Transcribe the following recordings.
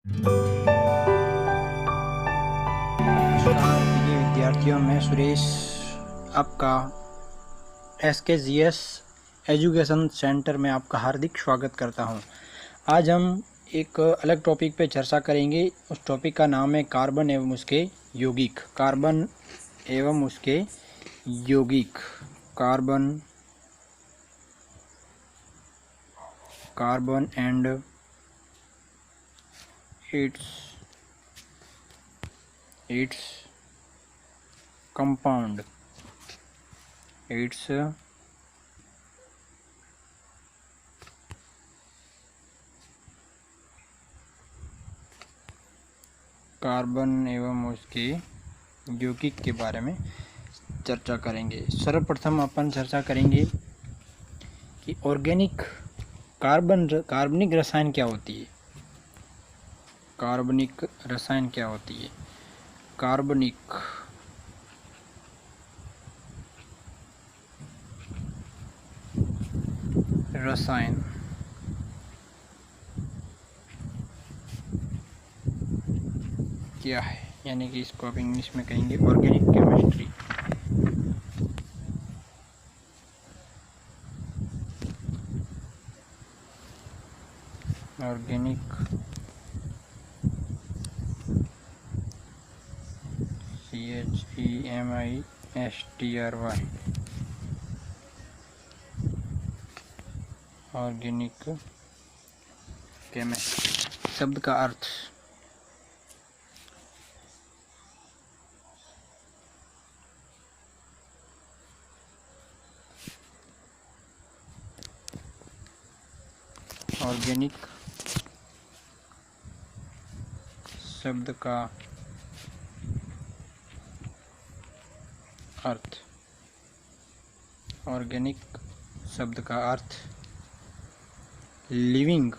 नमस्कार प्रिय विद्यार्थियों, मैं सुरेश आपका SKGS एजुकेशन सेंटर में आपका हार्दिक स्वागत करता हूं। आज हम एक अलग टॉपिक पे चर्चा करेंगे। उस टॉपिक का नाम है कार्बन एवं उसके यौगिक। कार्बन एवं उसके यौगिक। Carbon and its compound. Carbon एवं उसके यौगिक के बारे में चर्चा करेंगे। सर्वप्रथम अपन चर्चा करेंगे कि कार्बनिक रसायन क्या होती है। कार्बनिक रसायन क्या होती है? कार्बनिक रसायन क्या है, यानी कि इसको आप इंग्लिश में कहेंगे organic chemistry. Organic CHEMISTRY organic chemistry. शब्द का अर्थ ऑर्गेनिक शब्द का अर्थ ऑर्गेनिक शब्द का अर्थ लिविंग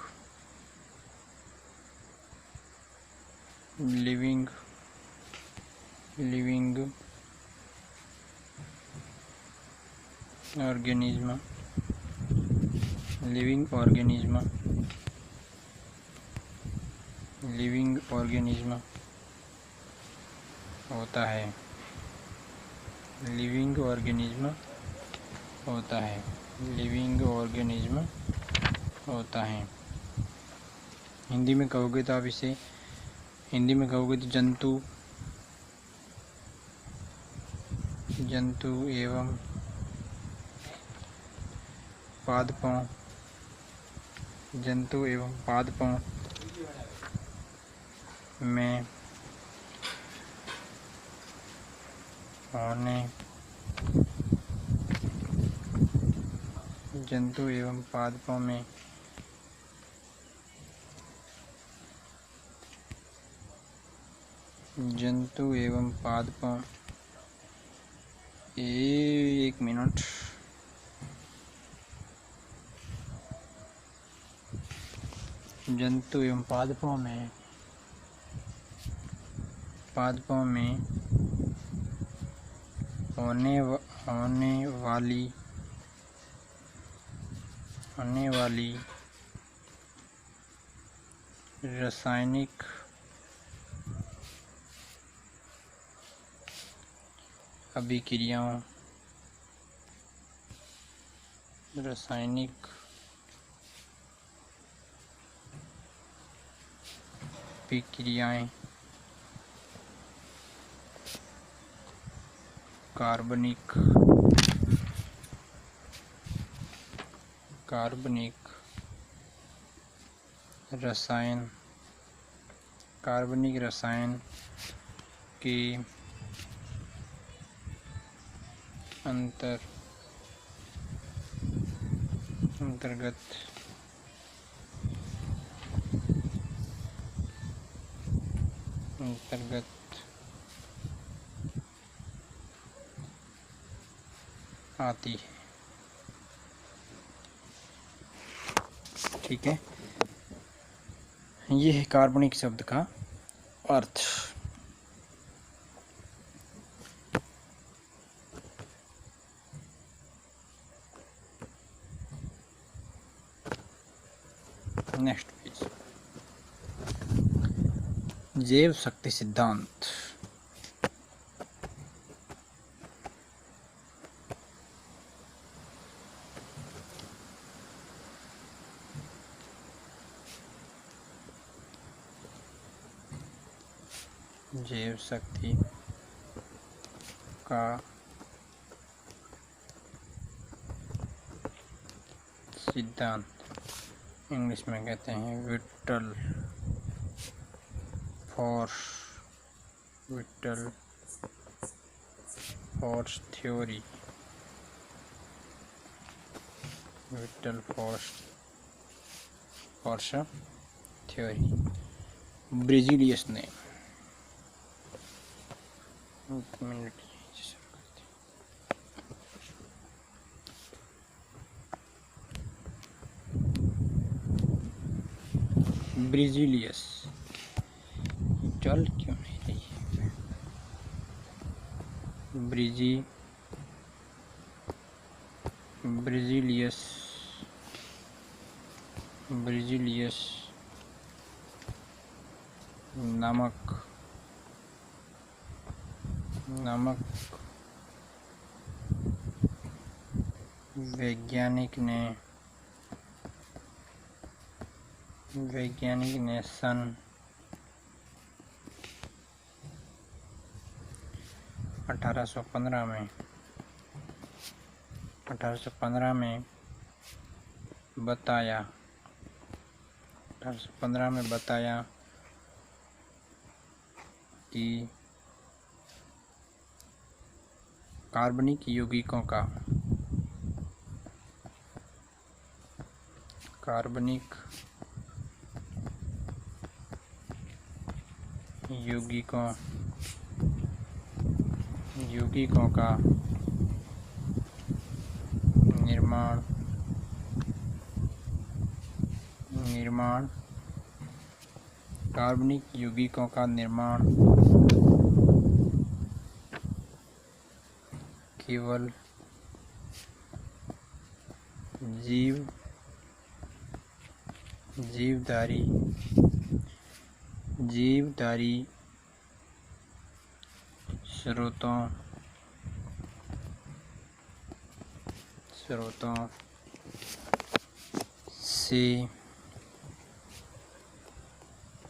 ऑर्गेनिज्म होता है। लिविंग ऑर्गेनिज्म होता है। हिंदी में कहोगे तो जंतु एवं पादपों में होने एक मिनट। जंतु एवं पादपों में होने वाली रासायनिक अभिक्रियाएं कार्बनिक रसायन के अंतर्गत आती है। ठीक है, ये है कार्बनिक शब्द का अर्थ। Next page. जैव शक्ति सिद्धांत। जैव शक्ति का सिद्धांत, इंग्लिश में कहते हैं vital force theory. Vital force theory Berzelius ने। एक मिनट, ब्रिजिलियस चल क्यों नहीं रही है? ब्रिजिलियस नामक वैज्ञानिक ने सन 1815 में बताया कि कार्बनिक यौगिकों का निर्माण कार्बनिक यौगिकों का निर्माण केवल जीवधारी स्रोतों से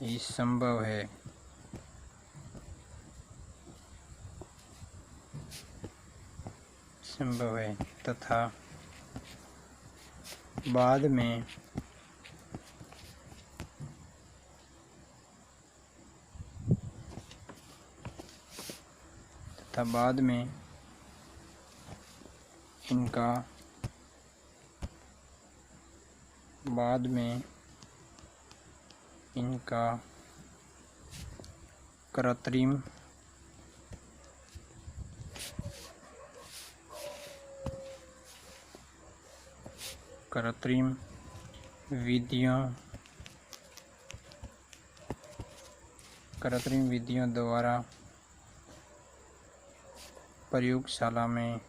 ही संभव है तथा बाद में इनका कृत्रिम विधियों द्वारा प्रयोगशाला में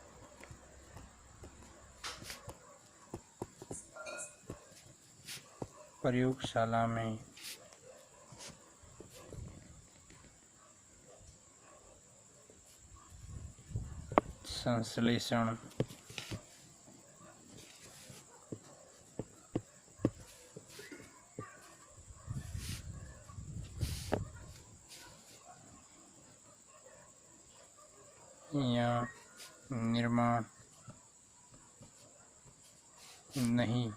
संश्लेषण या निर्माण नहीं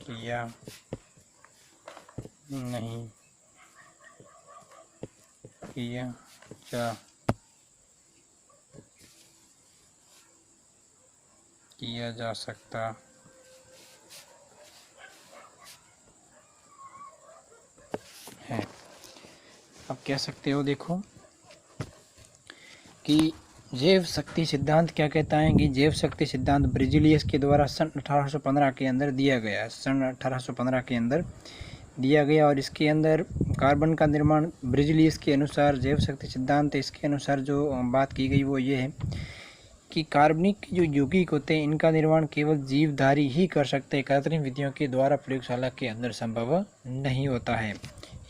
किया जा सकता है। अब कह सकते हो देखो कि जैव शक्ति सिद्धांत क्या कहता है कि जैव शक्ति सिद्धांत ब्रिजिलियस के द्वारा सन 1815 के अंदर दिया गया। सन 1815 के अंदर दिया गया और इसके अंदर कार्बन का निर्माण ब्रिजिलियस के अनुसार जैव शक्ति सिद्धांत, इसके अनुसार जो बात की गई वो ये है कि कार्बनिक जो यौगिक होते हैं इनका निर्माण केवल जीवधारी ही कर सकते हैं, कृत्रिम विधियों के द्वारा प्रयोगशाला के अंदर संभव नहीं होता है।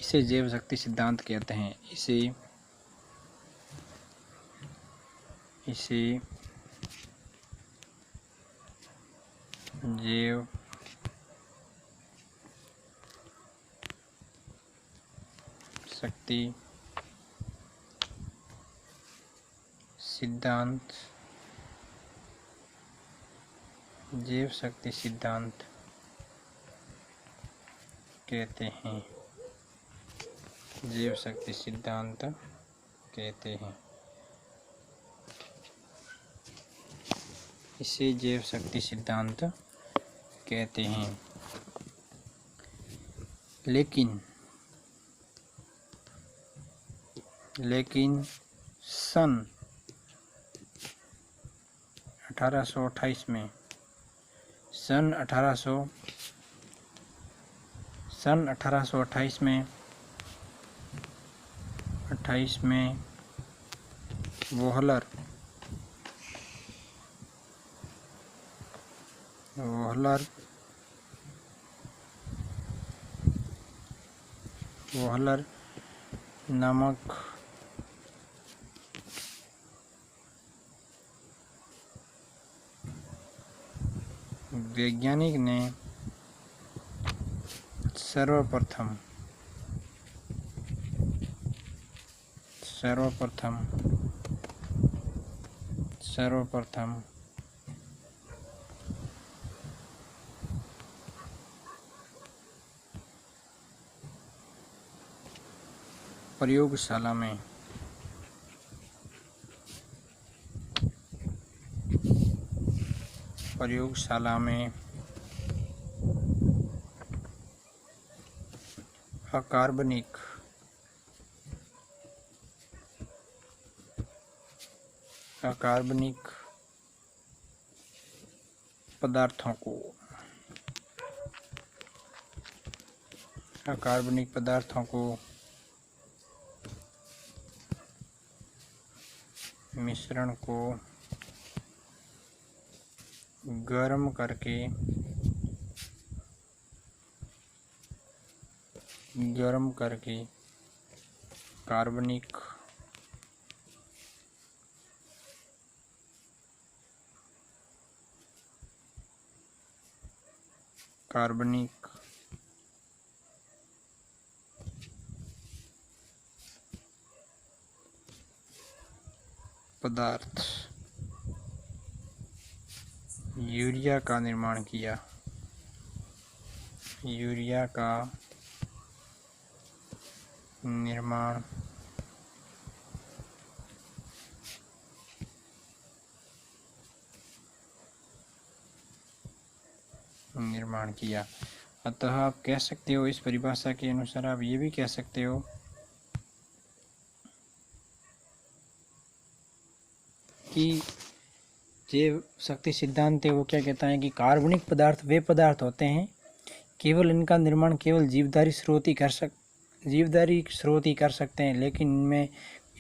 इसे जैव शक्ति सिद्धांत कहते हैं। इसे जैव शक्ति सिद्धांत जैव शक्ति सिद्धांत कहते हैं। जैव शक्ति सिद्धांत कहते हैं। इसे जैव शक्ति सिद्धांत कहते हैं। लेकिन सन 1828 में सन 1828 में वोहलर नामक वैज्ञानिक ने सर्वप्रथम प्रयोगशाला में अकार्बनिक पदार्थों को मिश्रण को गर्म करके कार्बनिक पदार्थ यूरिया का निर्माण किया। यूरिया का निर्माण किया। अतः आप कह सकते हो, इस परिभाषा के अनुसार आप ये भी कह सकते हो कि जैव शक्ति सिद्धांत है वो क्या कहता है कि कार्बनिक पदार्थ वे पदार्थ होते हैं केवल इनका निर्माण केवल जीवधारी स्रोत ही कर सकते हैं, लेकिन इनमें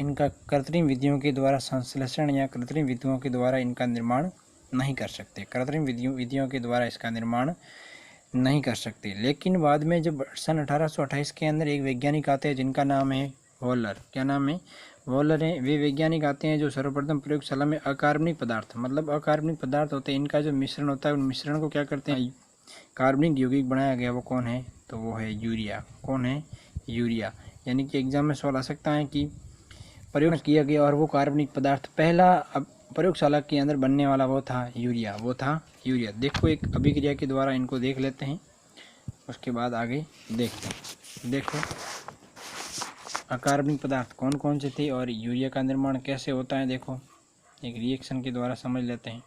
इनका कृत्रिम विधियों के द्वारा संश्लेषण या कृत्रिम विधियों के द्वारा इनका निर्माण नहीं कर सकते। कृत्रिम विधियों के द्वारा इसका निर्माण नहीं कर सकते। लेकिन बाद में जब सन 1828 के अंदर एक वैज्ञानिक आते हैं जिनका नाम है वोहलर। क्या नाम है? वोहलर हैं। वे वैज्ञानिक आते हैं जो सर्वप्रथम प्रयोगशाला में अकार्बनिक पदार्थ होते हैं, इनका जो मिश्रण होता है उन मिश्रण को क्या करते हैं, कार्बनिक यौगिक बनाया गया। वो कौन है? तो वो है यूरिया। कौन है? यूरिया। यानी कि एग्जाम में सवाल आ सकता है कि प्रयोग किया गया और वो कार्बनिक पदार्थ पहला प्रयोगशाला के अंदर बनने वाला वो था यूरिया। देखो एक अभिक्रिया के द्वारा इनको देख लेते हैं, उसके बाद आगे देखते हैं। देखो अकार्बनिक पदार्थ कौन कौन से थे और यूरिया का निर्माण कैसे होता है, देखो एक रिएक्शन के द्वारा समझ लेते हैं।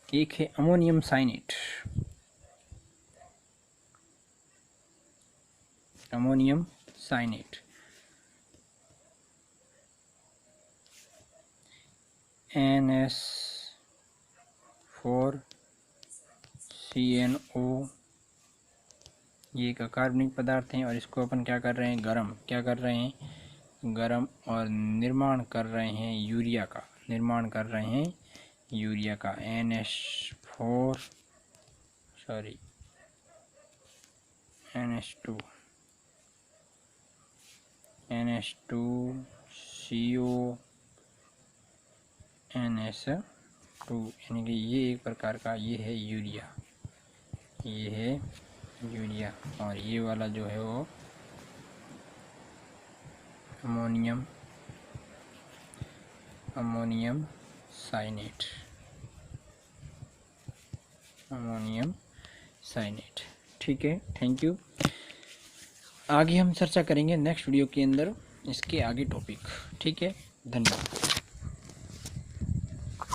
एक है अमोनियम साइनेट। NS4CNO ये एक अकार्बनिक पदार्थ है और इसको अपन क्या कर रहे हैं, गरम और निर्माण कर रहे हैं यूरिया का, NH2 यानी कि ये एक प्रकार का ये है यूरिया, और ये वाला जो है वो अमोनियम साइनेट। ठीक है, थैंक यू। आगे हम चर्चा करेंगे नेक्स्ट वीडियो के अंदर इसके आगे टॉपिक। ठीक है, धन्यवाद।